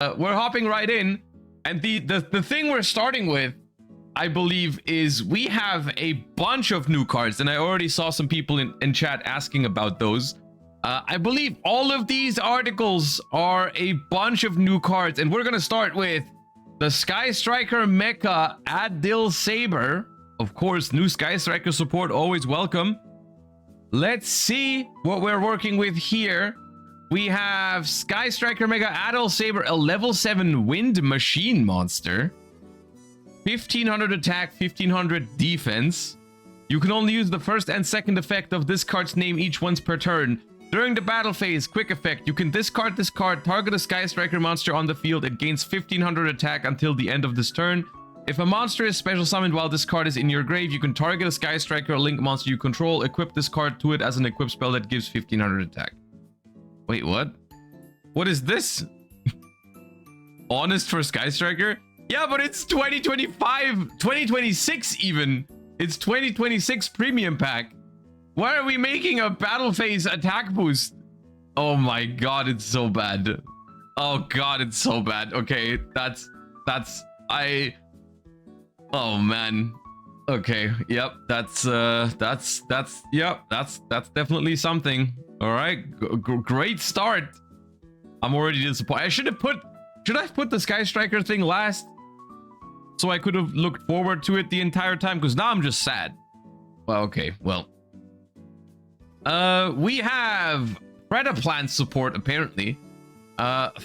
we're hopping right in. And the thing we're starting with, I believe, is we have a bunch of new cards. And I already saw some people in chat asking about those. I believe all of these articles are a bunch of new cards. And we're going to start with the Sky Striker Mecha Adil Saber. Of course, new Sky Striker support, always welcome. Let's see what we're working with here. We have Sky Striker Mega Adil Saber, a level 7 wind machine monster. 1500 attack, 1500 defense. You can only use the first and second effect of this card's name each once per turn. During the battle phase, quick effect, you can discard this card, target a Sky Striker monster on the field. It gains 1500 attack until the end of this turn. If a monster is special summoned while this card is in your grave, you can target a Sky Striker or Link monster you control, equip this card to it as an equip spell that gives 1500 attack. Wait, what? What is this? Honest for Sky Striker? Yeah, but it's 2025, 2026 even. It's 2026 premium pack. Why are we making a battle phase attack boost? Oh my god, it's so bad. Oh god, it's so bad. Okay, oh man. Okay, yep, that's definitely something. All right, great start. I'm already disappointed. Should I put the Sky Striker thing last? So I could have looked forward to it the entire time, because now I'm just sad. Well, okay, well. We have Predaplant support, apparently.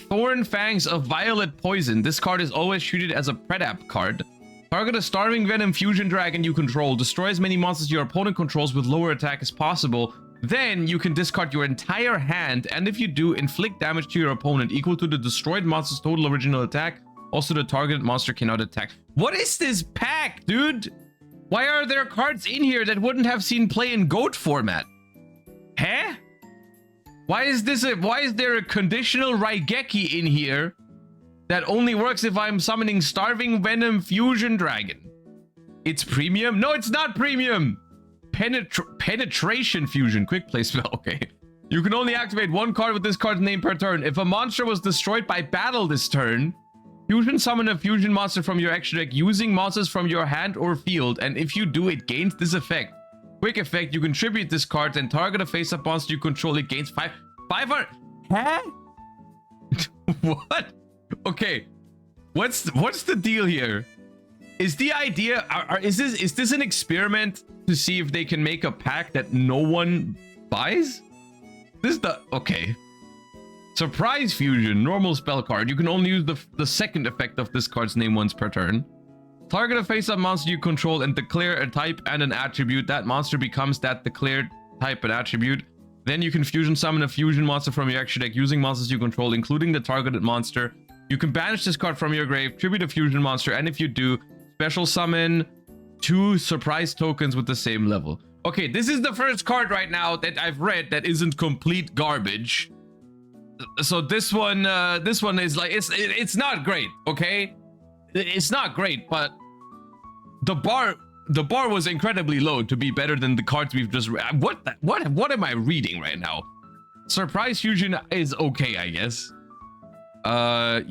Thorn Fangs of Violet Poison. This card is always treated as a Predap card. Target a Starving Venom Fusion Dragon you control. Destroy as many monsters your opponent controls with lower attack as possible. Then you can discard your entire hand, and if you do, inflict damage to your opponent equal to the destroyed monster's total original attack. Also, the targeted monster cannot attack. What is this pack, dude? Why are there cards in here that wouldn't have seen play in GOAT format? Huh? Why is there a conditional Raigeki in here that only works if I'm summoning Starving Venom Fusion Dragon? It's premium? No, it's not premium. Penetration Fusion. Quick play spell. Okay. You can only activate one card with this card's name per turn. If a monster was destroyed by battle this turn, fusion summon a fusion monster from your extra deck using monsters from your hand or field, and if you do, it gains this effect. Quick effect, you contribute this card and target a face-up monster you control. It gains 500. Huh? What? Okay. What's the deal here? Is the idea is this an experiment to see if they can make a pack that no one buys? This is the okay. Surprise Fusion, normal spell card. You can only use the second effect of this card's name once per turn. Target a face-up monster you control and declare a type and an attribute. That monster becomes that declared type and attribute. Then you can fusion summon a fusion monster from your extra deck using monsters you control, including the targeted monster. You can banish this card from your grave, tribute a fusion monster, and if you do, special summon 2 surprise tokens with the same level. Okay, this is the first card right now that I've read that isn't complete garbage. So this one is like it's not great, okay? It's not great, but the bar was incredibly low to be better than the cards we've just read. What am I reading right now? Surprise Fusion is okay, I guess. I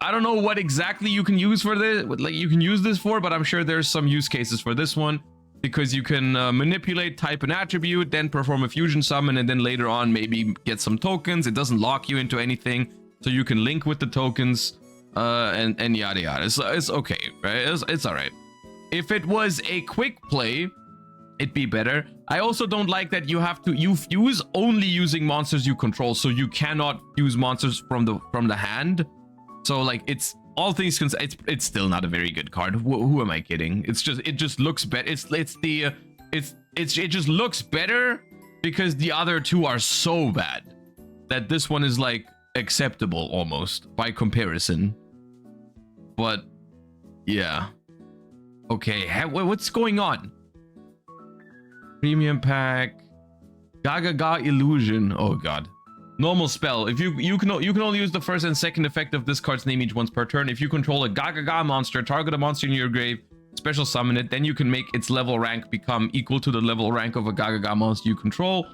don't know what exactly you can use for this, like you can use this for, but I'm sure there's some use cases for this one, because you can manipulate type and attribute, then perform a fusion summon, and then later on maybe get some tokens. It doesn't lock you into anything, so you can link with the tokens, and yada yada. It's okay, right? It's all right. If it was a quick play, it'd be better. I also don't like that you fuse only using monsters you control, so you cannot fuse monsters from the hand. So like it's all things considered, it's still not a very good card. Who am I kidding? It just looks better. It just looks better because the other two are so bad that this one is like acceptable almost by comparison. But yeah. Okay, what's going on? Premium pack, Gaga Illusion. Oh god. Normal spell. If you can only use the first and second effect of this card's name each once per turn. If you control a Gaga monster, target a monster in your grave, special summon it, then you can make its level rank become equal to the level rank of a Gaga monster you control.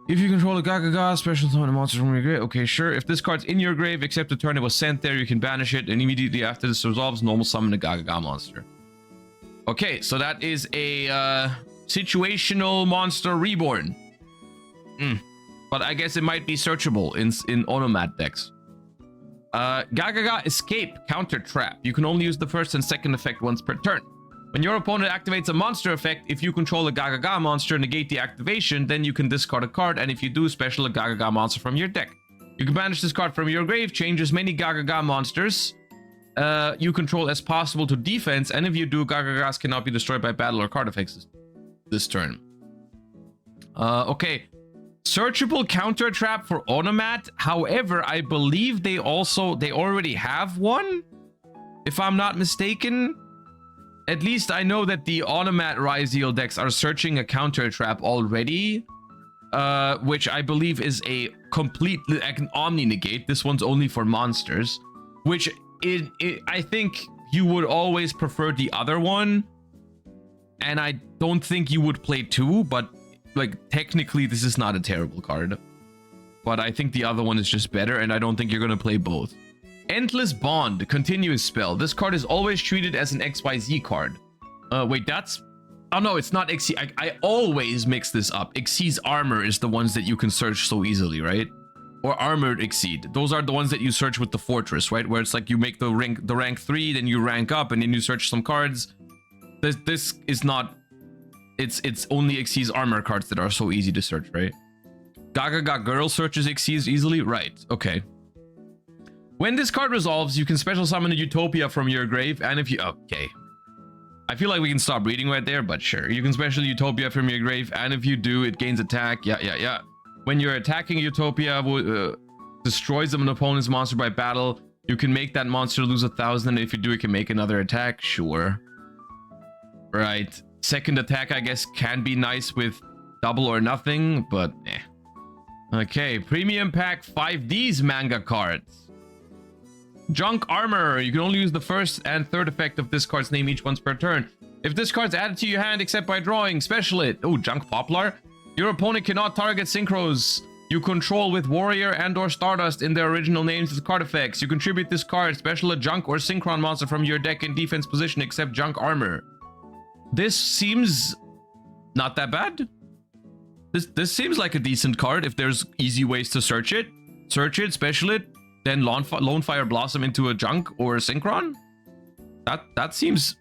If you control a Gagaga, special summon a monster from your grave. Okay, sure. If this card's in your grave, except the turn it was sent there, you can banish it, and immediately after this resolves, normal summon a Gagaga monster. Okay, so that is a situational monster reborn. But I guess it might be searchable in Onomat decks. Gagaga Escape Counter Trap. You can only use the first and second effect once per turn. When your opponent activates a monster effect, if you control a Gagaga monster, negate the activation, then you can discard a card, and if you do, special a Gagaga monster from your deck. You can banish this card from your grave, change as many Gagaga monsters you control as possible to defense, and if you do, Gagagas cannot be destroyed by battle or card effects this turn. Okay. Searchable counter trap for Onomat. However, I believe they already have one, if I'm not mistaken. At least I know that the Onomat Ryzeal decks are searching a counter trap already, which I believe is a completely like an Omni negate. This one's only for monsters, which I think you would always prefer the other one, and I don't think you would play two, but like technically this is not a terrible card, but I think the other one is just better, and I don't think you're gonna play both. Endless Bond, continuous spell. This card is always treated as an XYZ card. Wait, that's... Oh no, it's not XC. I always mix this up. Xyz Armor is the ones that you can search so easily, right? Or Armored Xyz. Those are the ones that you search with the Fortress, right? Where it's like you make the rank 3, then you rank up, and then you search some cards. This is not... It's only Xyz Armor cards that are so easy to search, right? Gagaga Girl searches Xyz easily? Right, okay. When this card resolves, you can special summon a Utopia from your grave, and if you... Okay. I feel like we can stop reading right there, but sure. You can special Utopia from your grave, and if you do, it gains attack. Yeah. When you're attacking Utopia, destroys an opponent's monster by battle, you can make that monster lose 1,000, and if you do, it can make another attack. Sure. Right. Second attack, I guess, can be nice with double or nothing, but eh. Okay, Premium Pack 5D's manga cards. Junk Armor. You can only use the first and third effect of this card's name each once per turn. If this card's added to your hand except by drawing, special it. Oh, Junk Poplar. Your opponent cannot target synchros you control with Warrior and or Stardust in their original names as card effects. You contribute this card, special a Junk or Synchron monster from your deck in defense position except Junk Armor. This seems not that bad. This seems like a decent card if there's easy ways to search it. Search it, special it, then Lone Fire Blossom into a Junk or a Synchron. That seems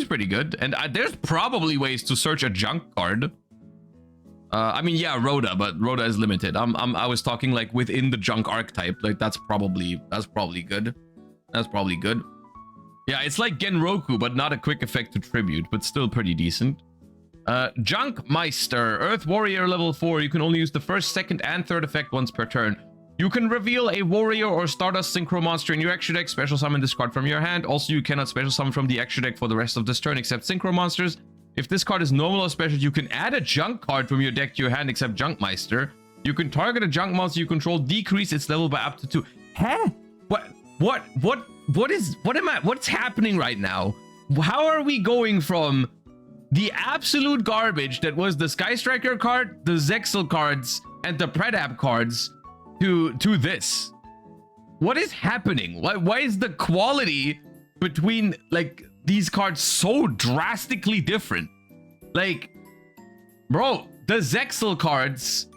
pretty good. And there's probably ways to search a Junk card. I mean, yeah, Rhoda, but Rhoda is limited. I was talking like within the Junk archetype. Like that's probably good. That's probably good. Yeah, it's like Genroku, but not a quick effect to tribute, but still pretty decent. Junk Meister, Earth Warrior level 4. You can only use the first, second, and third effect once per turn. You can reveal a Warrior or Stardust Synchro monster in your extra deck, special summon this card from your hand. Also, you cannot special summon from the extra deck for the rest of this turn except Synchro monsters. If this card is normal or special, you can add a Junk card from your deck to your hand except Junk Meister. You can target a Junk monster you control, decrease its level by up to 2. Huh? What's happening right now? How are we going from the absolute garbage that was the Sky Striker card, the Zexal cards, and the Predap cards to this? What is happening? Why is the quality between like these cards so drastically different? Like, bro, the Zexal cards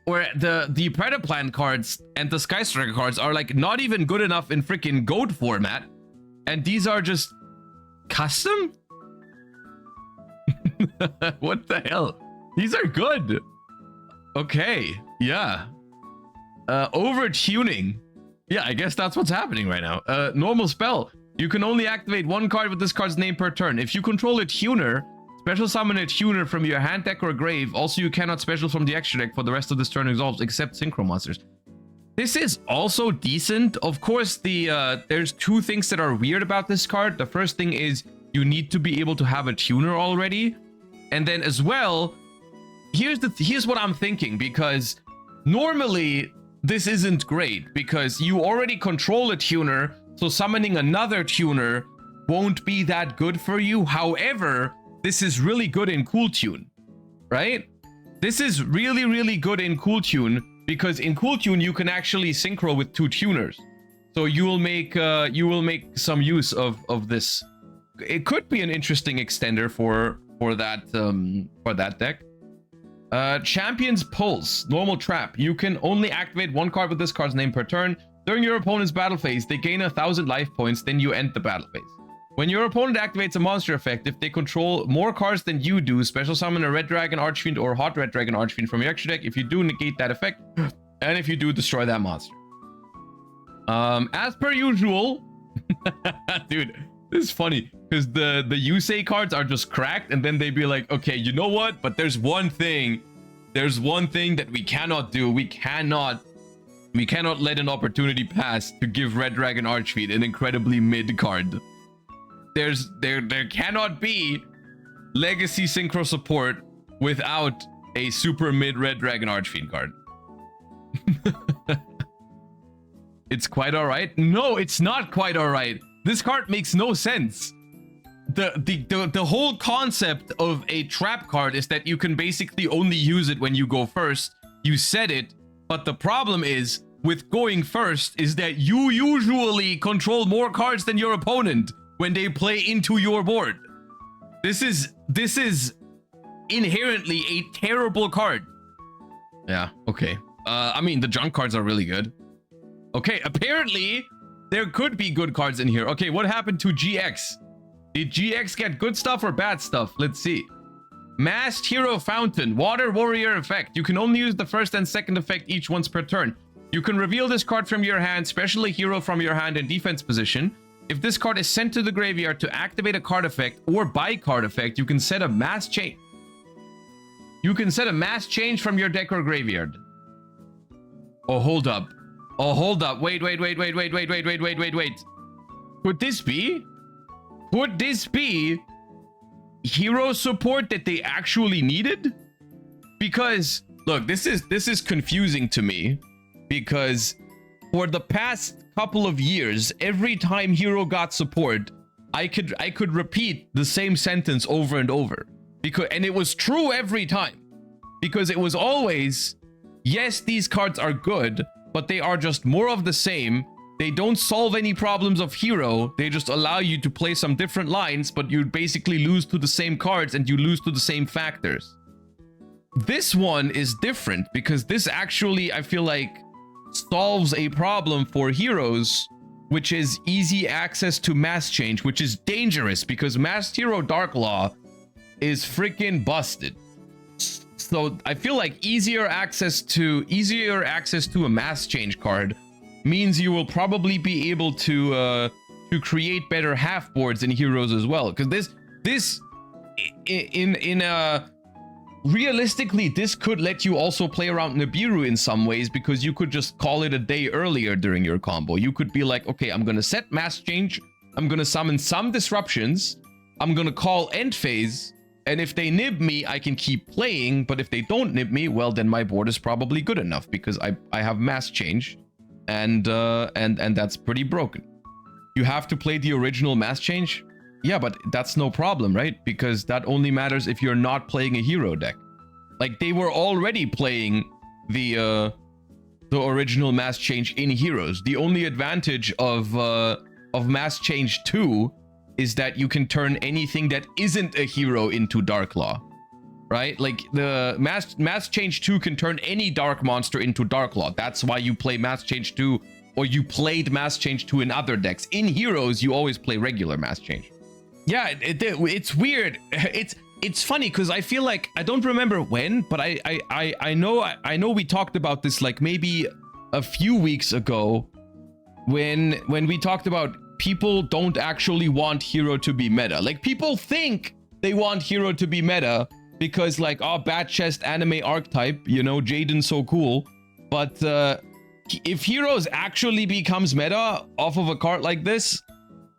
or the Predaplan cards and the Sky Striker cards are like not even good enough in freaking GOAT format, and these are just custom. What the hell? These are good. Okay, yeah. Over tuning. Yeah, I guess that's what's happening right now. Normal spell. You can only activate one card with this card's name per turn. If you control a tuner, special summon a tuner from your hand deck or grave. Also, you cannot special from the extra deck for the rest of this turn resolves except Synchro monsters. This is also decent. Of course, there's two things that are weird about this card. The first thing is you need to be able to have a tuner already. And then as well, here's what I'm thinking, because normally this isn't great because you already control a tuner, so summoning another tuner won't be that good for you. However, this is really good in Cool Tune, right? This is really, really good in Cool Tune, because in Cool Tune you can actually synchro with 2 tuners. So you will make some use of this. It could be an interesting extender for that deck. Champion's Pulse, normal trap. You can only activate 1 card with this card's name per turn. During your opponent's battle phase, they gain 1,000 life points, then you end the battle phase. When your opponent activates a monster effect, if they control more cards than you do, special summon a Red Dragon Archfiend or Hot Red Dragon Archfiend from your extra deck. If you do, negate that effect, and if you do, destroy that monster. As per usual, dude, this is funny because the Yusei cards are just cracked, and then they'd be like, okay, you know what? But there's one thing that we cannot do. We cannot let an opportunity pass to give Red Dragon Archfiend an incredibly mid card. There cannot be Legacy Synchro support without a super mid Red Dragon Archfiend card. It's quite all right. No, it's not quite all right. This card makes no sense. The whole concept of a trap card is that you can basically only use it when you go first. You said it, but the problem is with going first is that you usually control more cards than your opponent when they play into your board. This is inherently a terrible card. Yeah, okay. I mean, the junk cards are really good. Okay, apparently there could be good cards in here. Okay, what happened to GX? Did GX get good stuff or bad stuff? Let's see. Masked Hero Fountain, Water Warrior effect. You can only use the first and second effect each once per turn. You can reveal this card from your hand, special a hero from your hand in defense position. If this card is sent to the graveyard to activate a card effect or by card effect, you can set a mass change. You can set a mass change from your deck or graveyard. Oh, hold up. Oh, hold up. Wait. Could this be? Could this be hero support that they actually needed? Because look, this is confusing to me, because for the past couple of years, every time hero got support, I could repeat the same sentence over and over, and it was true every time, because it was always, yes, these cards are good, but they are just more of the same. They don't solve any problems of hero. They just allow you to play some different lines, but you basically lose to the same cards and you lose to the same factors. This one is different because this actually, I feel like, solves a problem for heroes, which is easy access to mass change, which is dangerous because Masked Hero Dark Law is freaking busted. So I feel like easier access to a mass change card means you will probably be able to create better half boards in heroes as well. Because realistically, this could let you also play around Nibiru in some ways, because you could just call it a day earlier during your combo. You could be like, okay, I'm gonna set mass change, I'm gonna summon some disruptions, I'm gonna call end phase, and if they nib me, I can keep playing. But if they don't nib me, well, then my board is probably good enough because I have mass change. And that's pretty broken. You have to play the original mass change. Yeah, but that's no problem, right? Because that only matters if you're not playing a hero deck. Like, they were already playing the original mass change in heroes. The only advantage of mass change 2 is that you can turn anything that isn't a hero into Dark Law. Right? Like, the mass change 2 can turn any dark monster into Dark Law. That's why you play mass change 2, or you played mass change 2 in other decks. In heroes, you always play regular mass change. Yeah, it's weird. It's funny because I feel like, I don't remember when, but I know we talked about this like maybe a few weeks ago when we talked about people don't actually want hero to be meta. Like, people think they want hero to be meta because, like, oh, Bat Chest anime archetype, you know, Jaden's so cool. But if heroes actually becomes meta off of a card like this,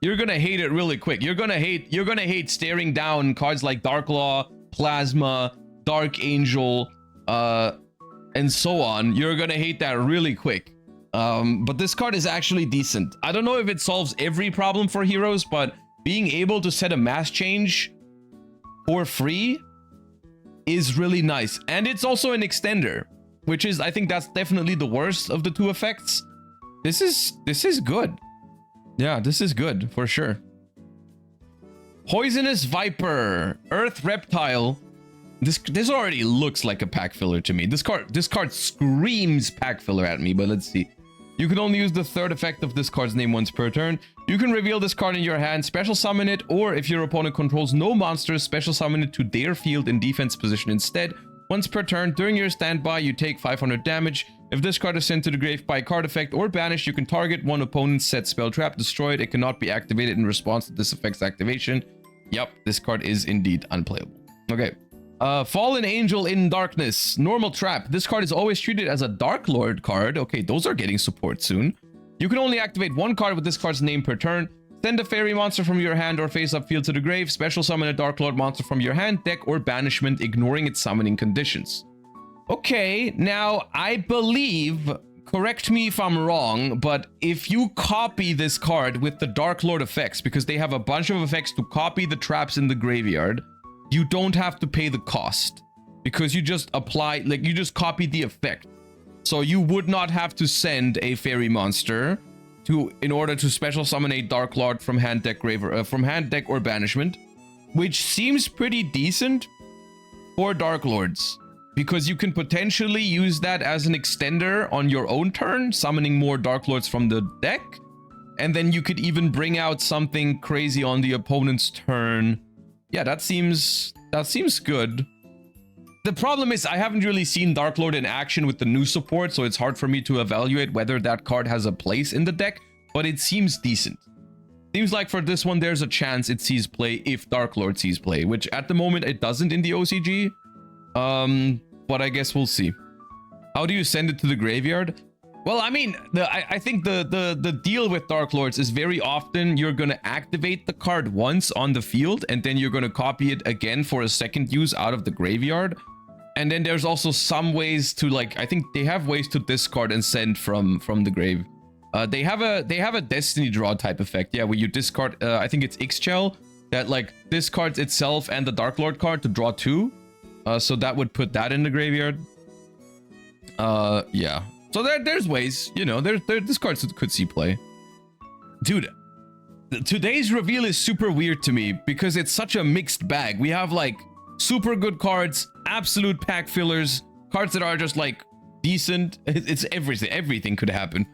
you're gonna hate it really quick. You're gonna hate staring down cards like Dark Law, Plasma, Dark Angel, and so on. You're gonna hate that really quick. But this card is actually decent. I don't know if it solves every problem for heroes, but being able to set a mass change for free is really nice. And it's also an extender, which is, I think that's definitely the worst of the two effects. This is good. Yeah, this is good for sure. Poisonous Viper, Earth Reptile. This already looks like a pack filler to me. This card screams pack filler at me, but let's see. You can only use the third effect of this card's name once per turn. You can reveal this card in your hand, special summon it, or if your opponent controls no monsters, special summon it to their field in defense position instead. Once per turn, during your standby, you take 500 damage. If this card is sent to the grave by card effect or banished, you can target one opponent's set spell trap, destroy it. It cannot be activated in response to this effect's activation. Yep, this card is indeed unplayable. Okay. Fallen Angel in Darkness. Normal trap. This card is always treated as a Dark Lord card. Okay, those are getting support soon. You can only activate one card with this card's name per turn. Send a fairy monster from your hand or face-up field to the grave. Special summon a Dark Lord monster from your hand, deck, or banishment, ignoring its summoning conditions. Okay, now I believe, correct me if I'm wrong, but if you copy this card with the Dark Lord effects, because they have a bunch of effects to copy the traps in the graveyard, you don't have to pay the cost because you just apply, like you just copy the effect. So you would not have to send a fairy monster in order to special summon a Dark Lord from hand deck, from hand deck or banishment, which seems pretty decent for Dark Lords because you can potentially use that as an extender on your own turn, summoning more Dark Lords from the deck, and then you could even bring out something crazy on the opponent's turn. Yeah, that seems good. The problem is I haven't really seen Dark Lord in action with the new support, so it's hard for me to evaluate whether that card has a place in the deck, but it seems decent. Seems like for this one, there's a chance it sees play if Dark Lord sees play, which at the moment it doesn't in the OCG. But I guess we'll see. How do you send it to the graveyard? Well, I mean, I think the deal with Dark Lords is very often you're going to activate the card once on the field, and then you're going to copy it again for a second use out of the graveyard. And then there's also some ways to, like, I think they have ways to discard and send from the grave. They have a Destiny Draw type effect, yeah, where you discard, I think it's Ixchel, that, like, discards itself and the Dark Lord card to draw 2. So that would put that in the graveyard. Yeah. So there's ways, you know, this card could see play. Dude, today's reveal is super weird to me because it's such a mixed bag. We have like super good cards, absolute pack fillers, cards that are just like decent. It's everything. Everything could happen.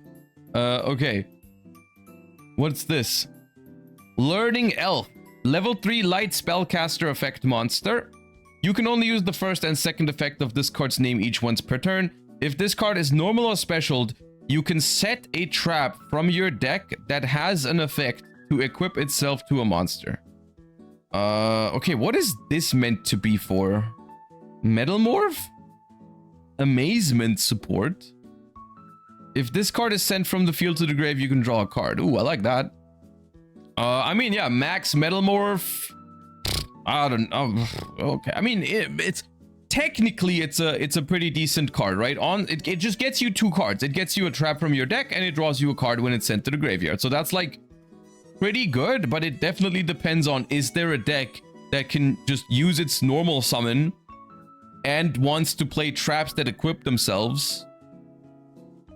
Okay. What's this? Learning Elf. Level 3 light spellcaster effect monster. You can only use the first and second effect of this card's name each once per turn. If this card is normal or specialed, you can set a trap from your deck that has an effect to equip itself to a monster. Okay, what is this meant to be for? Metal Morph? Amazement support. If this card is sent from the field to the grave, you can draw a card. Ooh, I like that. I mean, yeah, max Metal Morph. I don't know. Okay, I mean, it's... Technically, it's a pretty decent card, right? It just gets you 2 cards. It gets you a trap from your deck, and it draws you a card when it's sent to the graveyard. So that's like pretty good, but it definitely depends on, is there a deck that can just use its normal summon and wants to play traps that equip themselves?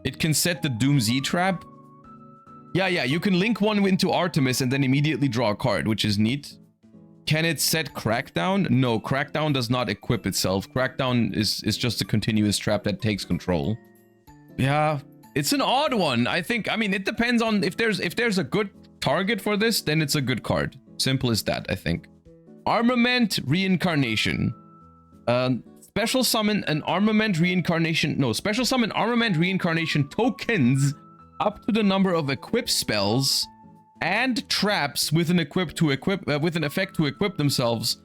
It can set the Doom Z trap. Yeah, you can link one into Artemis and then immediately draw a card, which is neat. Can it set Crackdown? No, Crackdown does not equip itself. Crackdown is just a continuous trap that takes control. Yeah, it's an odd one. I think, I mean, it depends on if there's a good target for this, then it's a good card. Simple as that, I think. Armament Reincarnation. Special summon Armament Reincarnation tokens up to the number of equip spells and traps with an effect to equip themselves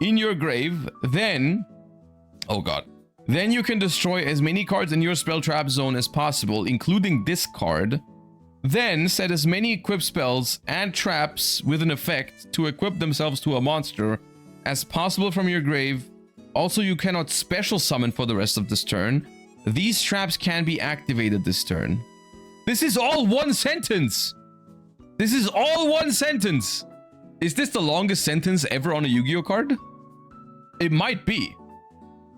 in your grave. Then, oh god, then you can destroy as many cards in your spell trap zone as possible, including this card. Then set as many equip spells and traps with an effect to equip themselves to a monster as possible from your grave. Also, you cannot special summon for the rest of this turn. These traps can be activated this turn. This is all one sentence. This is all one sentence. Is this the longest sentence ever on a Yu-Gi-Oh card? It might be.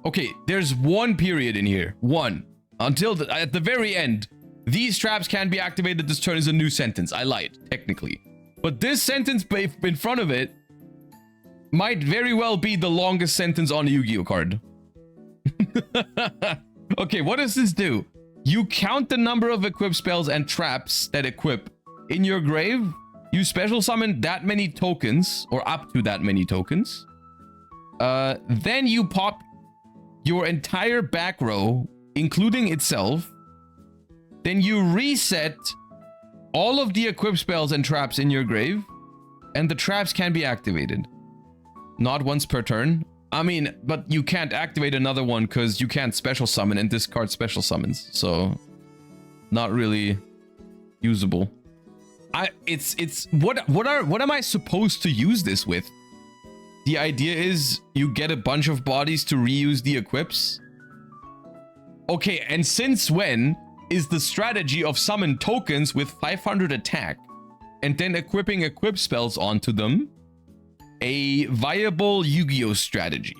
Okay, there's one period in here. One. Until at the very end. These traps can be activated this turn is a new sentence. I lied, technically. But this sentence in front of it might very well be the longest sentence on a Yu-Gi-Oh card. Okay, what does this do? You count the number of equipped spells and traps that equip in your grave. You special summon that many tokens, or up to that many tokens. Then you pop your entire back row, including itself. Then you reset all of the equipped spells and traps in your grave, and the traps can be activated. Not once per turn. I mean, but you can't activate another one because you can't special summon and discard special summons. So, not really usable. What am I supposed to use this with? The idea is you get a bunch of bodies to reuse the equips. Okay, and since when is the strategy of summon tokens with 500 attack and then equipping equip spells onto them a viable Yu-Gi-Oh strategy?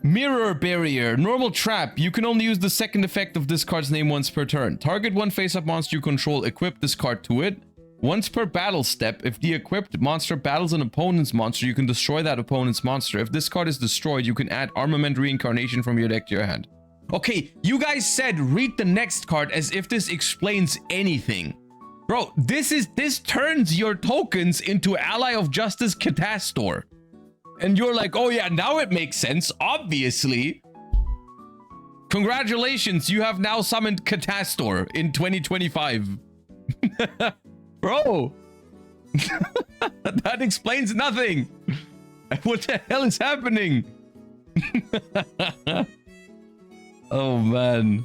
Mirror Barrier. Normal trap. You can only use the second effect of this card's name once per turn. Target one face-up monster you control. Equip this card to it. Once per battle step, if the equipped monster battles an opponent's monster, you can destroy that opponent's monster. If this card is destroyed, you can add Armament Reincarnation from your deck to your hand. Okay, you guys said read the next card as if this explains anything. Bro, this turns your tokens into Ally of Justice Catastor. And you're like, oh yeah, now it makes sense, obviously. Congratulations, you have now summoned Catastor in 2025. Bro, that explains nothing. What the hell is happening? Oh man.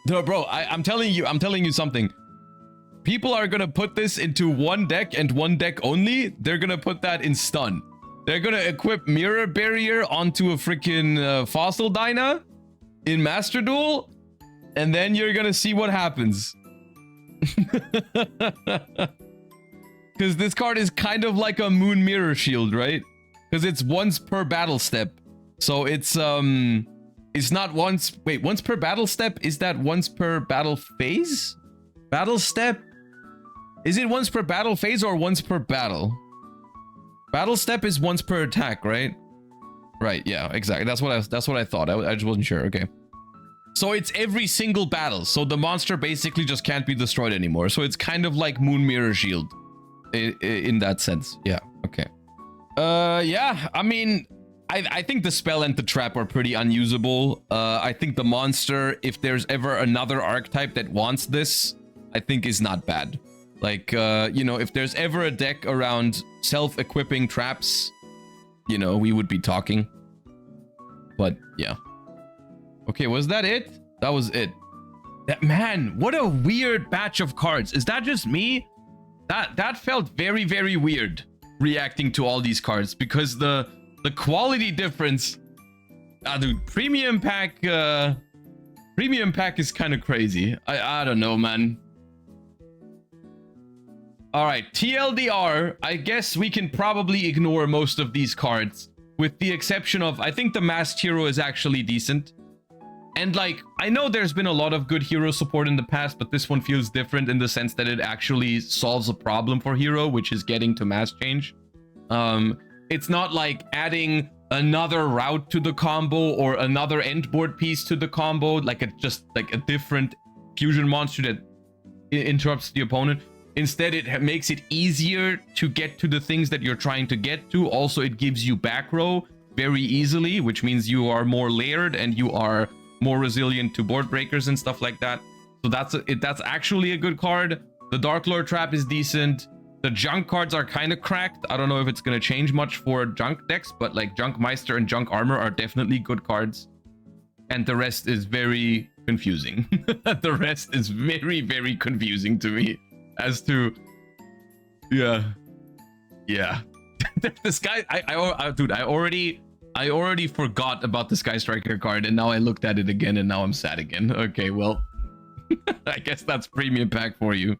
No, bro, I'm telling you something. People are gonna put this into one deck and one deck only. They're gonna put that in stun. They're gonna equip Mirror Barrier onto a freaking Fossil Dyna in Master Duel, and then you're gonna see what happens. Because this card is kind of like a Moon Mirror Shield, right? Because it's once per battle step. So it's not once... Wait, once per battle step? Is that once per battle phase? Battle step? Is it once per battle phase or once per battle? Battle step is once per attack, right? Right, yeah, exactly. That's what I thought. I just wasn't sure. Okay. So it's every single battle. So the monster basically just can't be destroyed anymore. So it's kind of like Moon Mirror Shield in that sense. Yeah, okay. Yeah, I mean, I think the spell and the trap are pretty unusable. I think the monster, if there's ever another archetype that wants this, I think is not bad. Like, you know, if there's ever a deck around self-equipping traps, you know, we would be talking. But, yeah. Okay, was that it? That was it. Man, what a weird batch of cards. Is that just me? That felt very, very weird reacting to all these cards because the quality difference... dude, premium pack is kind of crazy. I don't know, man. All right, TLDR, I guess we can probably ignore most of these cards with the exception of, I think the Masked Hero is actually decent. And like, I know there's been a lot of good hero support in the past, but this one feels different in the sense that it actually solves a problem for hero, which is getting to mass change. It's not like adding another route to the combo or another end board piece to the combo, like just like a different fusion monster that interrupts the opponent. Instead, it makes it easier to get to the things that you're trying to get to. Also, it gives you back row very easily, which means you are more layered and you are more resilient to board breakers and stuff like that. So that's actually a good card. The Dark Lord Trap is decent. The junk cards are kind of cracked. I don't know if it's going to change much for junk decks, but like Junk Meister and Junk Armor are definitely good cards. And the rest is very confusing. The rest is very, very confusing to me as to... Yeah. This guy, dude, I already forgot about the Sky Striker card, and now I looked at it again, and now I'm sad again. Okay, well, I guess that's premium pack for you.